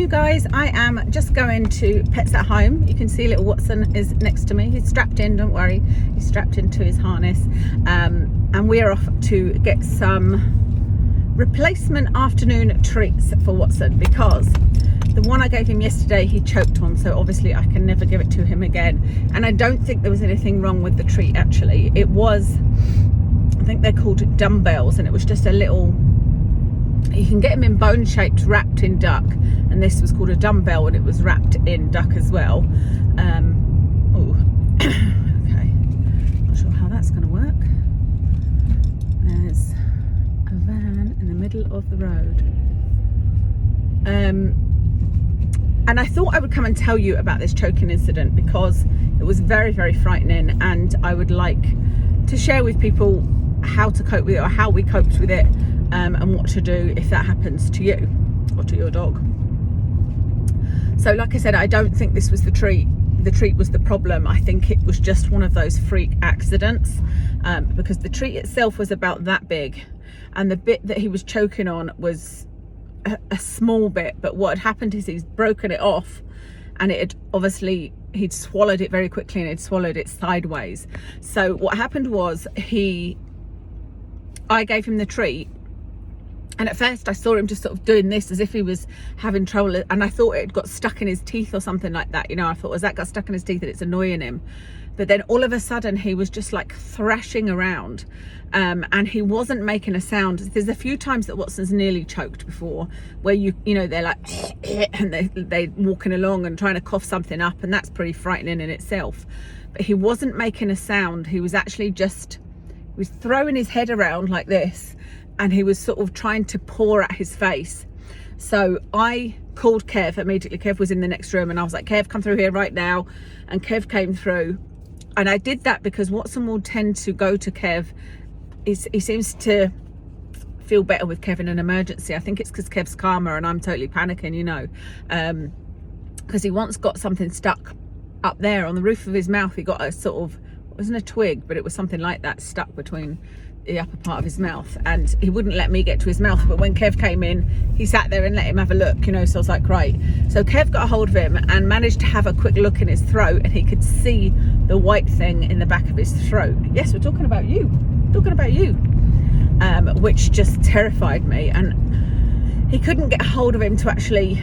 you guys, I am just going to Pets at Home. You can see little Watson is next to me. He's strapped in, don't worry, he's strapped into his harness, and we're off to get some replacement afternoon treats for Watson, because the one I gave him yesterday he choked on, so obviously I can never give it to him again. And I don't think there was anything wrong with the treat. Actually, it was, I think they're called dumbbells, and it was just a little, you can get them in bone shaped, wrapped in duck, and this was called a dumbbell and it was wrapped in duck as well. Okay, not sure how that's going to work. There's a van in the middle of the road, and I thought I would come and tell you about this choking incident because it was very, very frightening, and I would like to share with people how to cope with it, or how we coped with it, and what to do if that happens to you or to your dog. So like I said, I don't think this was the treat. The treat was the problem. I think it was just one of those freak accidents, because the treat itself was about that big, and the bit that he was choking on was a small bit, but what had happened is he's broken it off, and it had obviously, he'd swallowed it very quickly and he'd swallowed it sideways. So what happened was I gave him the treat, and at first I saw him just sort of doing this as if he was having trouble, and I thought it had got stuck in his teeth or something like that, you know. I thought, has that got stuck in his teeth and it's annoying him? But then all of a sudden he was just like thrashing around, and he wasn't making a sound. There's a few times that Watson's nearly choked before, where you know, they're like and they're walking along and trying to cough something up, and that's pretty frightening in itself. But he wasn't making a sound. He was actually just, he was throwing his head around like this, and he was sort of trying to paw at his face. So I called Kev immediately. Kev was in the next room, and I was like, Kev, come through here right now. And Kev came through, and I did that because Watson will tend to go to Kev. He seems to feel better with Kev in an emergency. I think it's because Kev's calmer and I'm totally panicking, you know, because he once got something stuck up there on the roof of his mouth. He got a sort of, it wasn't a twig, but it was something like that stuck between the upper part of his mouth, and he wouldn't let me get to his mouth. But when Kev came in, he sat there and let him have a look, you know. So I was like, right. So Kev got a hold of him and managed to have a quick look in his throat, and he could see the white thing in the back of his throat. Yes, we're talking about you, which just terrified me. And he couldn't get a hold of him to actually,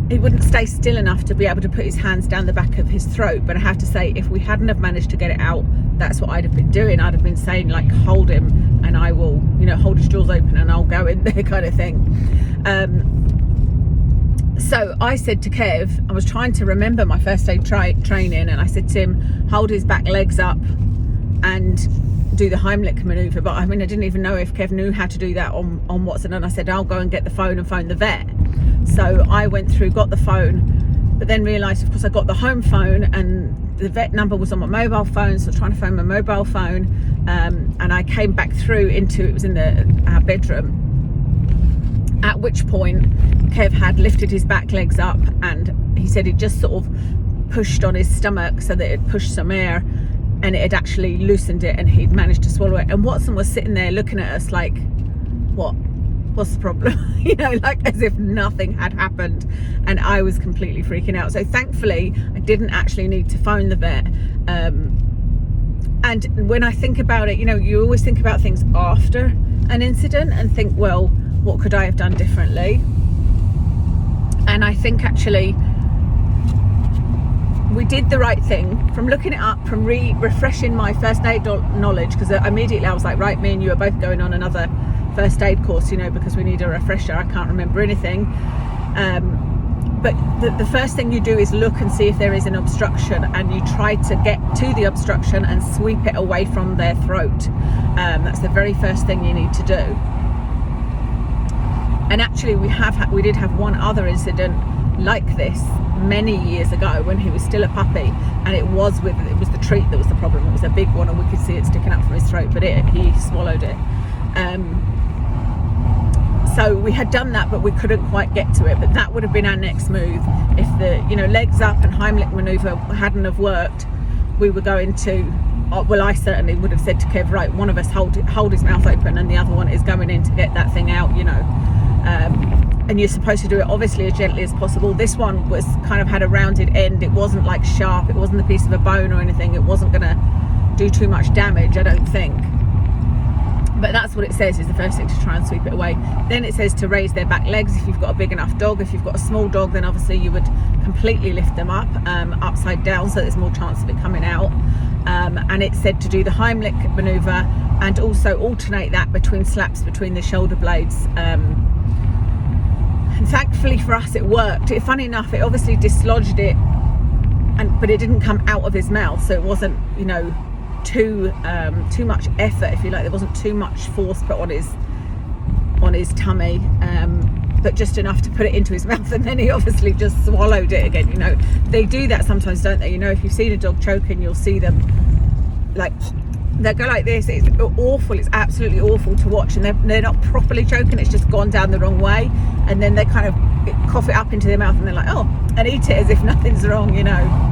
he wouldn't stay still enough to be able to put his hands down the back of his throat. But I have to say, if we hadn't have managed to get it out, that's what I'd have been doing. I'd have been saying, like, hold him and I will, you know, hold his jaws open and I'll go in there, kind of thing. So I said to Kev, I was trying to remember my first aid training, and I said to him, hold his back legs up and do the Heimlich maneuver. But I mean, I didn't even know if Kev knew how to do that on Watson, and I said, I'll go and get the phone and phone the vet. So I went through, got the phone, but then realised, of course, I got the home phone and the vet number was on my mobile phone, so I was trying to phone my mobile phone, and I came back through into, it was in our bedroom, at which point Kev had lifted his back legs up, and he said he just sort of pushed on his stomach so that it pushed some air, and it had actually loosened it, and he'd managed to swallow it. And Watson was sitting there looking at us like, what's the problem? You know, like as if nothing had happened, and I was completely freaking out. So thankfully I didn't actually need to phone the vet. And when I think about it, you know, you always think about things after an incident and think, well, what could I have done differently? And I think actually we did the right thing from looking it up, from refreshing my first aid knowledge, because immediately I was like, right, me and you are both going on another first aid course, you know, because we need a refresher. I can't remember anything. But the first thing you do is look and see if there is an obstruction, and you try to get to the obstruction and sweep it away from their throat. That's the very first thing you need to do. And actually we did have one other incident like this many years ago when he was still a puppy, and it was the treat that was the problem. It was a big one, and we could see it sticking up from his throat, but he swallowed it. So we had done that, but we couldn't quite get to it. But that would have been our next move. If the, you know, legs up and Heimlich maneuver hadn't have worked, we were going to, well, I certainly would have said to Kev, right, one of us hold his mouth open and the other one is going in to get that thing out, you know. and you're supposed to do it obviously as gently as possible. This one was kind of had a rounded end. It wasn't like sharp, it wasn't the piece of a bone or anything. It wasn't going to do too much damage, I don't think. But that's what it says is the first thing, to try and sweep it away. Then it says to raise their back legs if you've got a big enough dog. If you've got a small dog, then obviously you would completely lift them up upside down, so there's more chance of it coming out. And it said to do the Heimlich maneuver and also alternate that between slaps between the shoulder blades. And thankfully for us it worked. Funny enough, it obviously dislodged it, but it didn't come out of his mouth, so it wasn't, you know, too much effort, if you like. There wasn't too much force put on his tummy, but just enough to put it into his mouth, and then he obviously just swallowed it again. You know, they do that sometimes, don't they? You know, if you've seen a dog choking, you'll see them like they go like this. It's awful. It's absolutely awful to watch, and they're not properly choking. It's just gone down the wrong way, and then they kind of cough it up into their mouth, and they're like, oh, and eat it as if nothing's wrong, you know.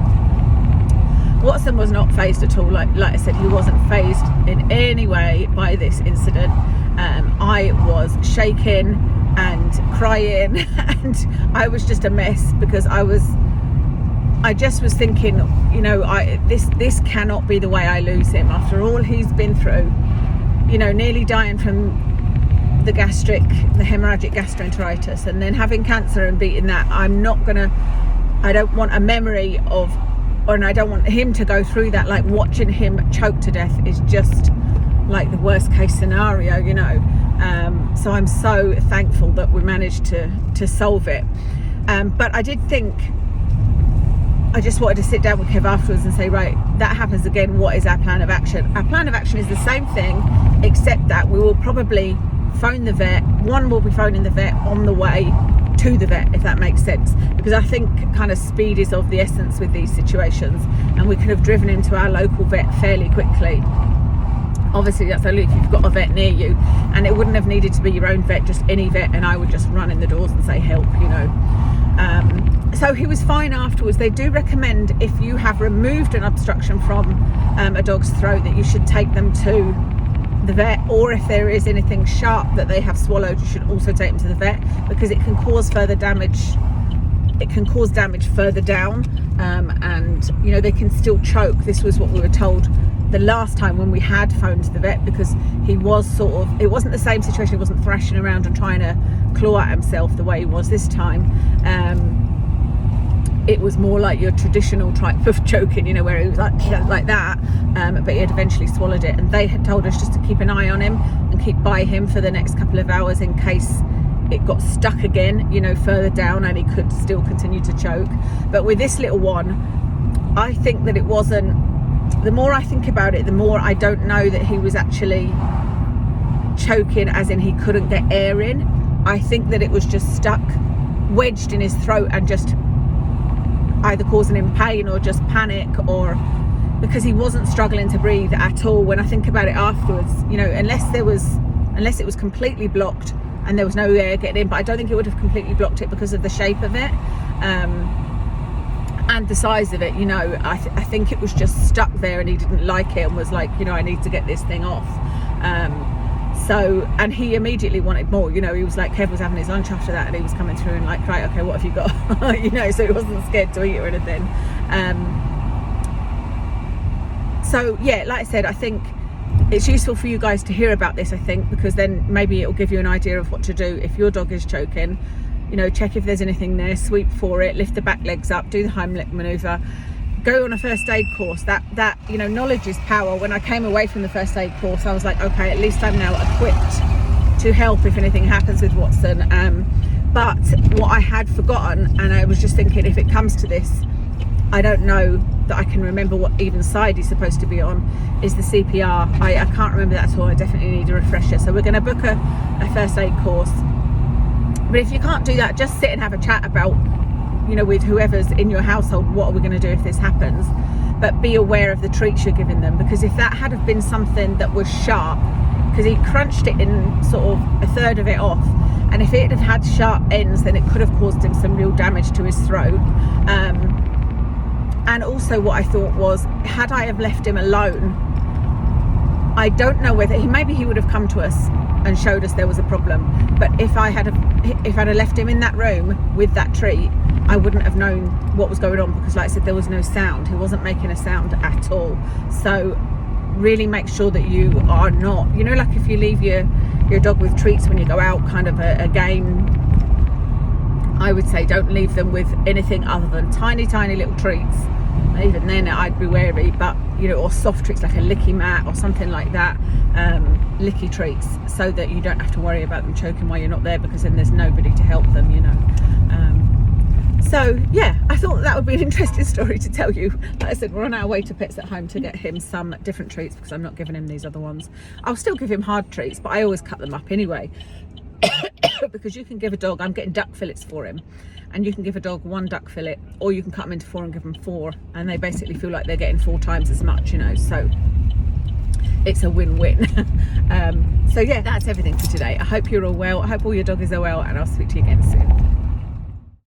Watson was not fazed at all. Like I said, he wasn't fazed in any way by this incident. I was shaking and crying, and I was just a mess, because I just was thinking, you know, this cannot be the way I lose him after all he's been through. You know, nearly dying from the hemorrhagic gastroenteritis, and then having cancer and beating that. I don't want a memory of, and I don't want him to go through that. Like, watching him choke to death is just like the worst case scenario, you know. So I'm so thankful that we managed to solve it. But I did think, I just wanted to sit down with Kev afterwards and say, right, that happens again, what is our plan of action? Our plan of action is the same thing, except that we will probably phone the vet. One will be phoning the vet on the way to the vet, if that makes sense, because I think kind of speed is of the essence with these situations, and we could have driven him to our local vet fairly quickly. Obviously that's only if you've got a vet near you, and it wouldn't have needed to be your own vet, just any vet, and I would just run in the doors and say help, you know. So he was fine afterwards. They do recommend, if you have removed an obstruction from a dog's throat, that you should take them to the vet, or if there is anything sharp that they have swallowed, you should also take them to the vet, because it can cause further damage. It can cause damage further down, and you know, they can still choke. This was what we were told the last time when we had phoned the vet, because he was sort of, it wasn't the same situation. He wasn't thrashing around and trying to claw at himself the way he was this time. It was more like your traditional type of choking, you know, where he was like that, but he had eventually swallowed it, and they had told us just to keep an eye on him and keep by him for the next couple of hours in case it got stuck again, you know, further down, and he could still continue to choke. But with this little one, I think that it wasn't, the more I think about it, the more I don't know that he was actually choking as in he couldn't get air in. I think that it was just stuck, wedged in his throat, and just either causing him pain or just panic, or because he wasn't struggling to breathe at all. When I think about it afterwards, you know, unless it was completely blocked and there was no air getting in, but I don't think it would have completely blocked it because of the shape of it, and the size of it, you know. I think it was just stuck there, and he didn't like it and was like, you know, I need to get this thing off. So, and he immediately wanted more, you know. He was like, Kev was having his lunch after that, and he was coming through and like, right, okay, what have you got? You know, so he wasn't scared to eat or anything. So yeah, like I said, I think it's useful for you guys to hear about this, I think, because then maybe it'll give you an idea of what to do if your dog is choking. You know, check if there's anything there, sweep for it, lift the back legs up, do the Heimlich maneuver, go on a first aid course. That you know, knowledge is power. When I came away from the first aid course, I was like, okay, at least I'm now equipped to help if anything happens with Watson. But what I had forgotten, and I was just thinking, if it comes to this, I don't know that I can remember what even side he's supposed to be on, is the CPR. I can't remember that at all. I definitely need a refresher. So we're going to book a first aid course. But if you can't do that, just sit and have a chat about, you know, with whoever's in your household, what are we going to do if this happens? But be aware of the treats you're giving them, because if that had have been something that was sharp, because he crunched it in sort of a third of it off, and if it had had sharp ends, then it could have caused him some real damage to his throat. And also what I thought was, had I have left him alone, I don't know whether maybe he would have come to us and showed us there was a problem, but if I'd have left him in that room with that treat, I wouldn't have known what was going on, because like I said, there was no sound. He wasn't making a sound at all. So really make sure that you are not, you know, like if you leave your dog with treats when you go out, kind of a game, I would say don't leave them with anything other than tiny little treats. Even then I'd be wary, but you know, or soft treats like a licky mat or something like that, licky treats, so that you don't have to worry about them choking while you're not there, because then there's nobody to help them, you know. So yeah, I thought that would be an interesting story to tell you. Like I said, we're on our way to Pets at Home to get him some different treats, because I'm not giving him these other ones. I'll still give him hard treats, but I always cut them up anyway. Because you can give a dog, I'm getting duck fillets for him, and you can give a dog 1 duck fillet, or you can cut them into 4 and give them 4, and they basically feel like they're getting 4 times as much, you know, so it's a win-win. So yeah, that's everything for today. I hope you're all well, I hope all your doggies are well, and I'll speak to you again soon.